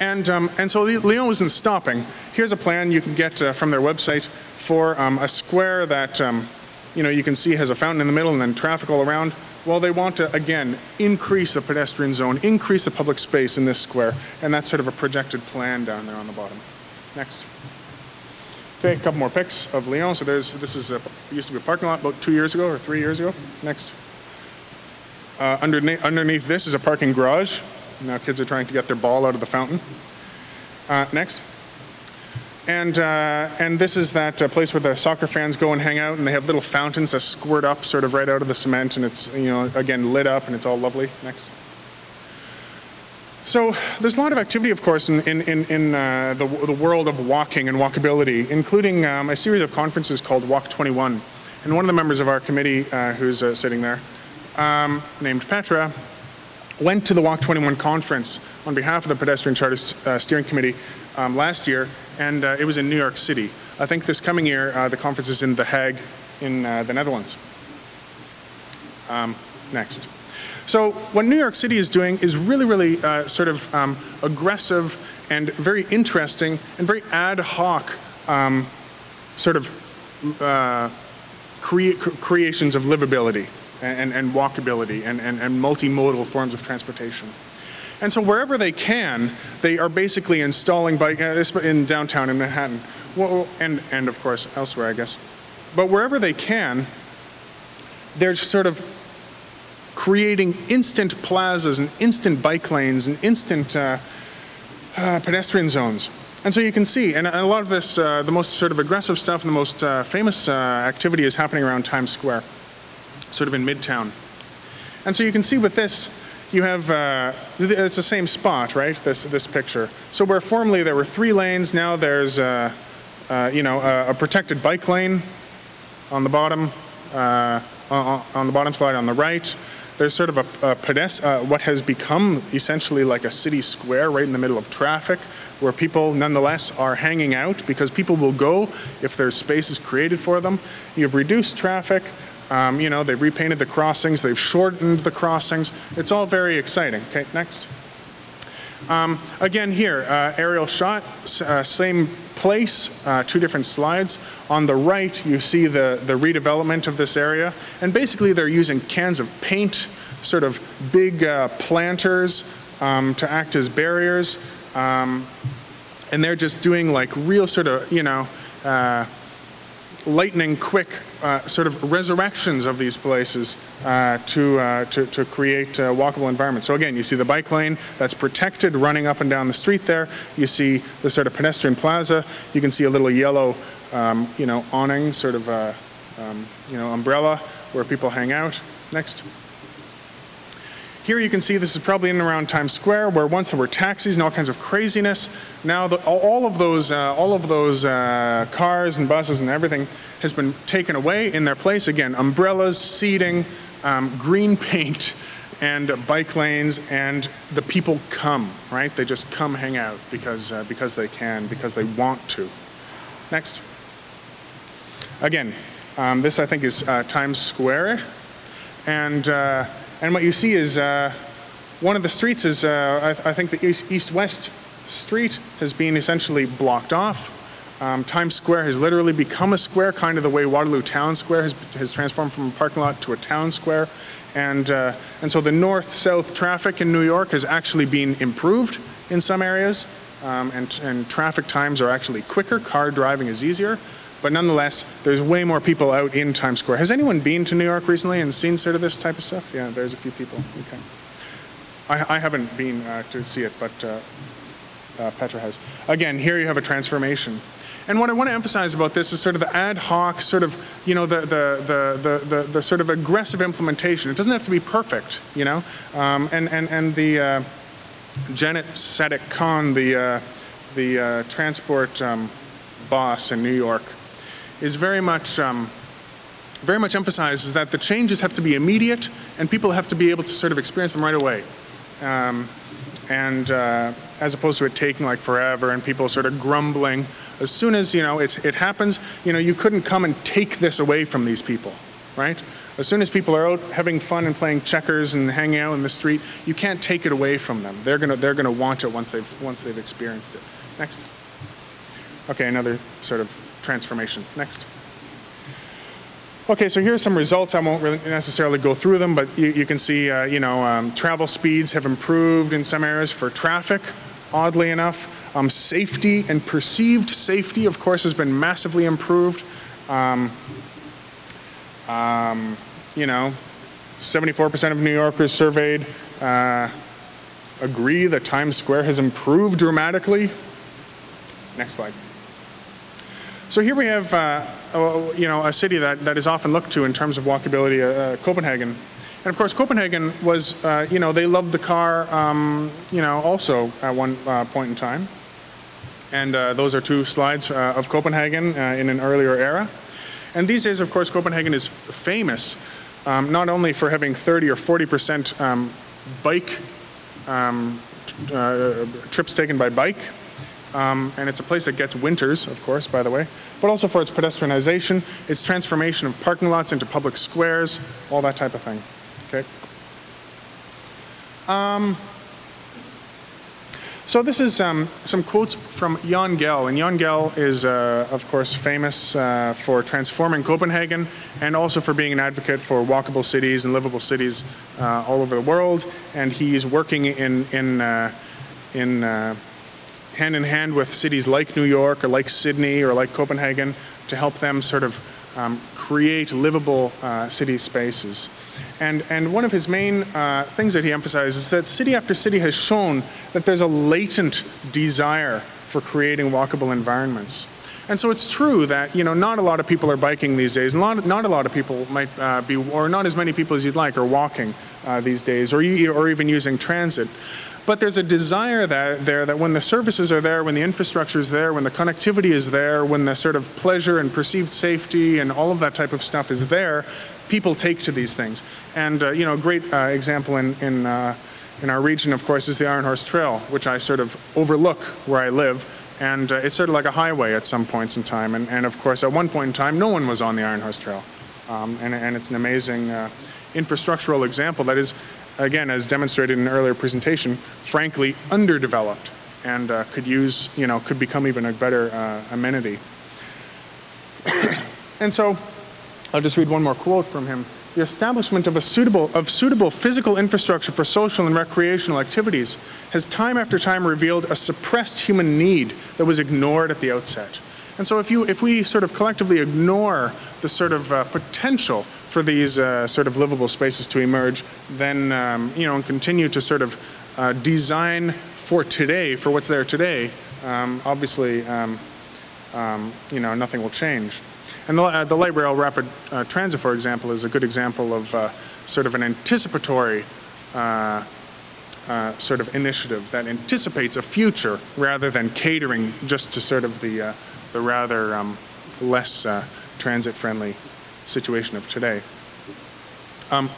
And so Lyon isn't stopping. Here's a plan you can get from their website for a square that you can see has a fountain in the middle and then traffic all around. Well, they want to, again, increase the pedestrian zone, increase the public space in this square, and that's sort of a projected plan down there on the bottom. Next. Okay, a couple more pics of Lyon. So this used to be a parking lot about 2 years ago or 3 years ago. Next. Underneath this is a parking garage. Now kids are trying to get their ball out of the fountain. Next. And this is that place where the soccer fans go and hang out, and they have little fountains that squirt up sort of right out of the cement, and it's, again, lit up, and it's all lovely. Next. So there's a lot of activity, of course, in the world of walking and walkability, including a series of conferences called Walk 21. And one of the members of our committee, who's sitting there, named Petra, went to the Walk 21 conference on behalf of the Pedestrian Charter Steering Committee last year, and it was in New York City. I think this coming year, the conference is in The Hague in the Netherlands. Next. So what New York City is doing is really, really sort of aggressive and very interesting and very ad hoc sort of creations of livability and walkability and multimodal forms of transportation. And so wherever they can, they are basically installing bikes in downtown in Manhattan, and of course elsewhere, I guess. But wherever they can, they're sort of creating instant plazas and instant bike lanes and instant pedestrian zones. And so you can see, and a lot of this, the most sort of aggressive stuff and the most famous activity is happening around Times Square, sort of in Midtown. And so you can see with this, you have, it's the same spot, right, this picture. So where formerly there were 3 lanes, now there's, a protected bike lane on the bottom, on the bottom slide on the right. There's sort of what has become essentially like a city square right in the middle of traffic, where people nonetheless are hanging out because people will go if there's spaces created for them. You've reduced traffic. They've repainted the crossings, they've shortened the crossings. It's all very exciting. Okay, next. Again here, aerial shot, same place, 2 different slides. On the right, you see the redevelopment of this area. And basically, they're using cans of paint, sort of big planters to act as barriers. And they're just doing like real sort of, lightning quick sort of resurrections of these places to create walkable environments. So again, you see the bike lane that's protected running up and down the street there. You see the sort of pedestrian plaza. You can see a little yellow, awning, sort of, umbrella where people hang out. Next. Here you can see this is probably in and around Times Square, where once there were taxis and all kinds of craziness. Now all of those cars and buses and everything has been taken away. In their place, again, umbrellas, seating, green paint, and bike lanes, and the people come, right? They just come hang out because they can, because they want to. Next. Again, this I think is Times Square, and what you see is one of the streets is, I think the east-west street has been essentially blocked off. Times Square has literally become a square, kind of the way Waterloo Town Square has transformed from a parking lot to a town square. And so the north-south traffic in New York has actually been improved in some areas, and traffic times are actually quicker. Car driving is easier. But nonetheless, there's way more people out in Times Square. Has anyone been to New York recently and seen sort of this type of stuff? Yeah, there's a few people. Okay. I haven't been to see it, but Petra has. Again, here you have a transformation. And what I want to emphasize about this is sort of the ad hoc, sort of, the sort of aggressive implementation. It doesn't have to be perfect, and the Janet Sadik-Khan, the transport boss in New York, is very much emphasizes that the changes have to be immediate and people have to be able to sort of experience them right away. As opposed to it taking like forever and people sort of grumbling. As soon as, it happens, you couldn't come and take this away from these people, right? As soon as people are out having fun and playing checkers and hanging out in the street, you can't take it away from them. They're gonna want it once they've experienced it. Next. Okay, another sort of transformation. Next. Okay, so here are some results. I won't really necessarily go through them, but you can see, travel speeds have improved in some areas for traffic, oddly enough. Safety and perceived safety, of course, has been massively improved. 74% of New Yorkers surveyed agree that Times Square has improved dramatically. Next slide. So here we have, a city that is often looked to in terms of walkability, Copenhagen. And of course, Copenhagen was, they loved the car, also at one point in time. And those are two slides of Copenhagen in an earlier era. And these days, of course, Copenhagen is famous not only for having 30 or 40% bike trips taken by bike, and it's a place that gets winters, of course, by the way, but also for its pedestrianization, its transformation of parking lots into public squares, all that type of thing. Okay. So this is some quotes from Jan Gehl, and Jan Gehl is, of course, famous for transforming Copenhagen and also for being an advocate for walkable cities and livable cities all over the world. And he's working hand in hand with cities like New York or like Sydney or like Copenhagen to help them sort of create livable city spaces. And one of his main things that he emphasizes is that city after city has shown that there's a latent desire for creating walkable environments. And so it's true that, not a lot of people are biking these days, and not a lot of people might be, or not as many people as you'd like, are walking these days, or even using transit. But there's a desire there that when the services are there, when the infrastructure is there, when the connectivity is there, when the sort of pleasure and perceived safety and all of that type of stuff is there, people take to these things. And a great example in our region, of course, is the Iron Horse Trail, which I sort of overlook where I live. And it's sort of like a highway at some points in time. And of course, at one point in time, no one was on the Iron Horse Trail. And it's an amazing infrastructural example that is, again, as demonstrated in an earlier presentation, frankly underdeveloped and could become even a better amenity. And so, I'll just read one more quote from him. The establishment of suitable physical infrastructure for social and recreational activities has time after time revealed a suppressed human need that was ignored at the outset. And so if we sort of collectively ignore the sort of potential for these sort of livable spaces to emerge, then and continue to sort of design for today, for what's there today, obviously nothing will change. And the light rail rapid transit, for example, is a good example of sort of an anticipatory sort of initiative that anticipates a future rather than catering just to sort of the rather less transit-friendly situation of today. Go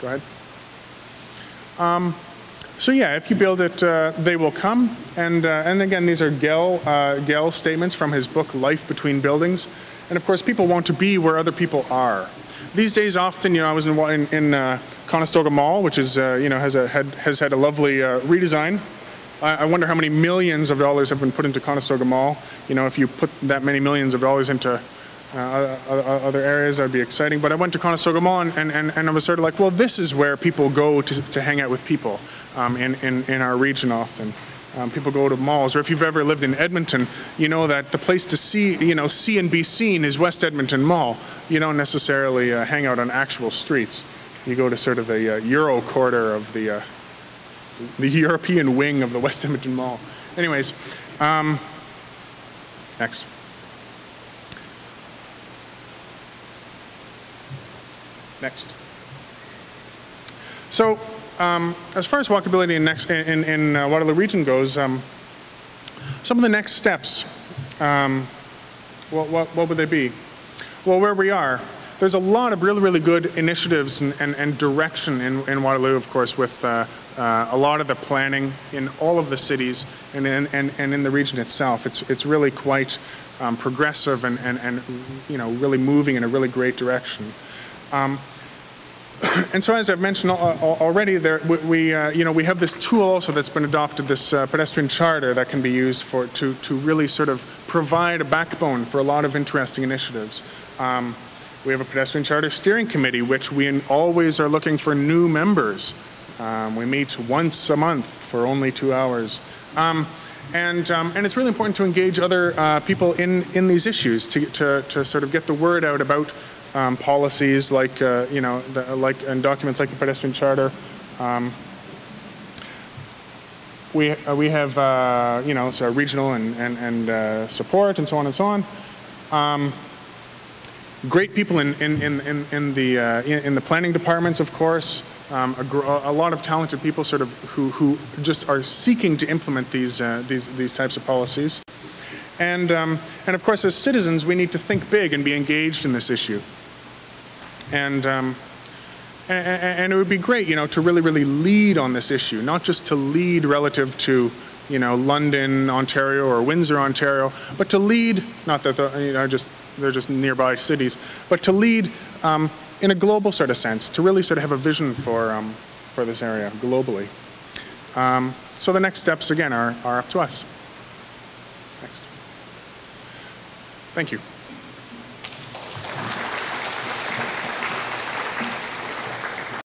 ahead. So yeah, if you build it, they will come. And again, these are Gehl statements from his book, Life Between Buildings. And of course, people want to be where other people are. These days, often, I was in Conestoga Mall, which is, has had a lovely redesign. I wonder how many millions of dollars have been put into Conestoga Mall. If you put that many millions of dollars into other areas, that would be exciting. But I went to Conestoga Mall, and I was sort of like, well, this is where people go to hang out with people in our region often. People go to malls, or if you've ever lived in Edmonton, you know that the place to see and be seen is West Edmonton Mall. You don't necessarily hang out on actual streets. You go to sort of the Euro quarter of the European wing of the West Edmonton Mall. Anyways, next. Next. So, as far as walkability in Waterloo region goes, some of the next steps, what would they be? Well, where we are, there's a lot of really good initiatives and direction in Waterloo, of course, with a lot of the planning in all of the cities and in the region itself. It's really quite progressive and really moving in a really great direction. And so, as I've mentioned already, we have this tool also that's been adopted, this pedestrian charter that can be used to really sort of provide a backbone for a lot of interesting initiatives. We have a pedestrian charter steering committee, which we always are looking for new members. We meet once a month for only 2 hours. And it's really important to engage other people in these issues to sort of get the word out about policies like, and documents like the pedestrian charter. We have, so regional and support and so on and so on. Great people in the planning departments, of course. A lot of talented people, sort of who just are seeking to implement these types of policies. And of course, as citizens, we need to think big and be engaged in this issue. And it would be great, to really lead on this issue, not just to lead relative to, London, Ontario, or Windsor, Ontario, but to lead, not that they're just nearby cities, but to lead in a global sort of sense, to really sort of have a vision for this area globally. So the next steps, again, are up to us. Next. Thank you.